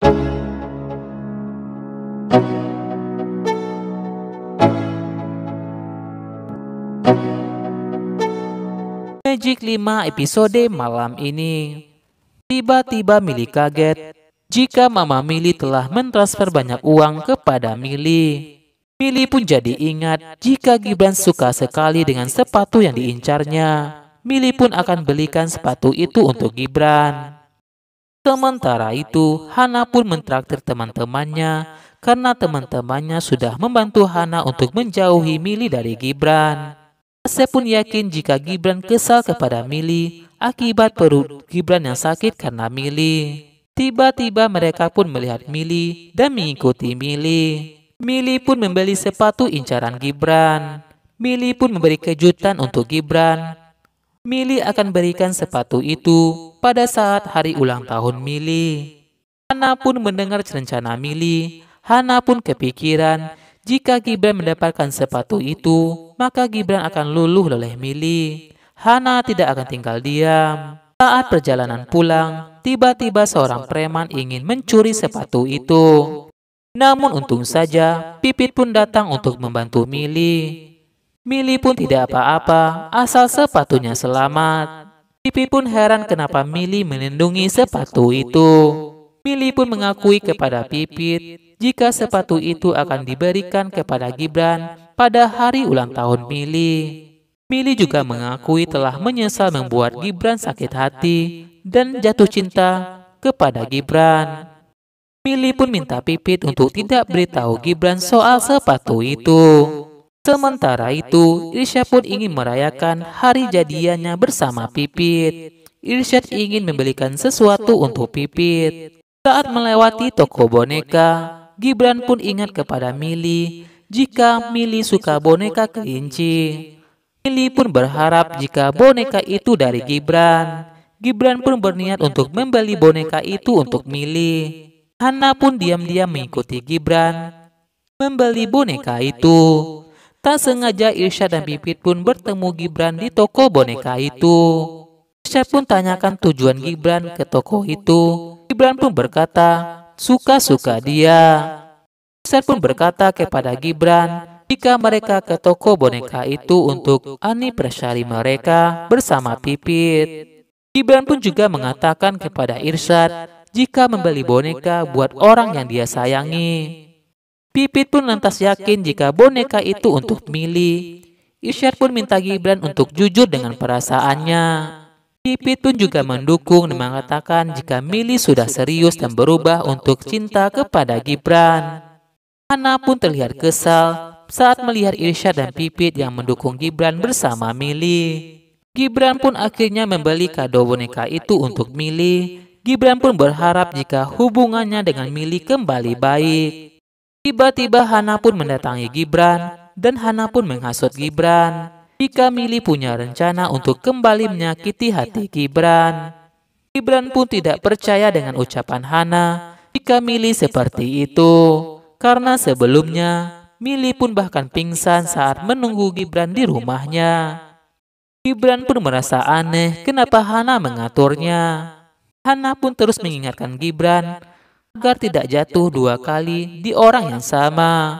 Magic 5 episode malam ini. Tiba-tiba Milly kaget jika Mama Milly telah mentransfer banyak uang kepada Milly. Milly pun jadi ingat jika Gibran suka sekali dengan sepatu yang diincarnya. Milly pun akan belikan sepatu itu untuk Gibran. Sementara itu, Hana pun mentraktir teman-temannya karena teman-temannya sudah membantu Hana untuk menjauhi Milly dari Gibran. Asep pun yakin jika Gibran kesal kepada Milly akibat perut Gibran yang sakit karena Milly. Tiba-tiba mereka pun melihat Milly dan mengikuti Milly. Milly pun membeli sepatu incaran Gibran. Milly pun memberi kejutan untuk Gibran. Milly akan berikan sepatu itu pada saat hari ulang tahun Milly. Hana pun mendengar rencana Milly. Hana pun kepikiran jika Gibran mendapatkan sepatu itu, maka Gibran akan luluh oleh Milly. Hana tidak akan tinggal diam. Saat perjalanan pulang, tiba-tiba seorang preman ingin mencuri sepatu itu. Namun untung saja, Pipit pun datang untuk membantu Milly. Milly pun tidak apa-apa, asal sepatunya selamat. Pipit pun heran kenapa Milly melindungi sepatu itu. Milly pun mengakui kepada Pipit jika sepatu itu akan diberikan kepada Gibran pada hari ulang tahun Milly. Milly juga mengakui telah menyesal membuat Gibran sakit hati dan jatuh cinta kepada Gibran. Milly pun minta Pipit untuk tidak beritahu Gibran soal sepatu itu. Sementara itu, Irsyad pun ingin merayakan hari jadiannya bersama Pipit. Irsyad ingin membelikan sesuatu untuk Pipit. Saat melewati toko boneka, Gibran pun ingat kepada Milly jika Milly suka boneka kelinci. Milly pun berharap jika boneka itu dari Gibran. Gibran pun berniat untuk membeli boneka itu untuk Milly. Hana pun diam-diam mengikuti Gibran membeli boneka itu. Tak sengaja Irsyad dan Pipit pun bertemu Gibran di toko boneka itu. Irsyad pun tanyakan tujuan Gibran ke toko itu. Gibran pun berkata, suka-suka dia. Irsyad pun berkata kepada Gibran jika mereka ke toko boneka itu untuk anniversary mereka bersama Pipit. Gibran pun juga mengatakan kepada Irsyad jika membeli boneka buat orang yang dia sayangi. Pipit pun lantas yakin jika boneka itu untuk Milly. Irsyad pun minta Gibran untuk jujur dengan perasaannya. Pipit pun juga mendukung dan mengatakan jika Milly sudah serius dan berubah untuk cinta kepada Gibran. Hana pun terlihat kesal saat melihat Irsyad dan Pipit yang mendukung Gibran bersama Milly. Gibran pun akhirnya membeli kado boneka itu untuk Milly. Gibran pun berharap jika hubungannya dengan Milly kembali baik. Tiba-tiba Hana pun mendatangi Gibran dan Hana pun menghasut Gibran jika Milly punya rencana untuk kembali menyakiti hati Gibran. Gibran pun tidak percaya dengan ucapan Hana jika Milly seperti itu, karena sebelumnya Milly pun bahkan pingsan saat menunggu Gibran di rumahnya. Gibran pun merasa aneh kenapa Hana mengaturnya. Hana pun terus mengingatkan Gibran agar tidak jatuh dua kali di orang yang sama.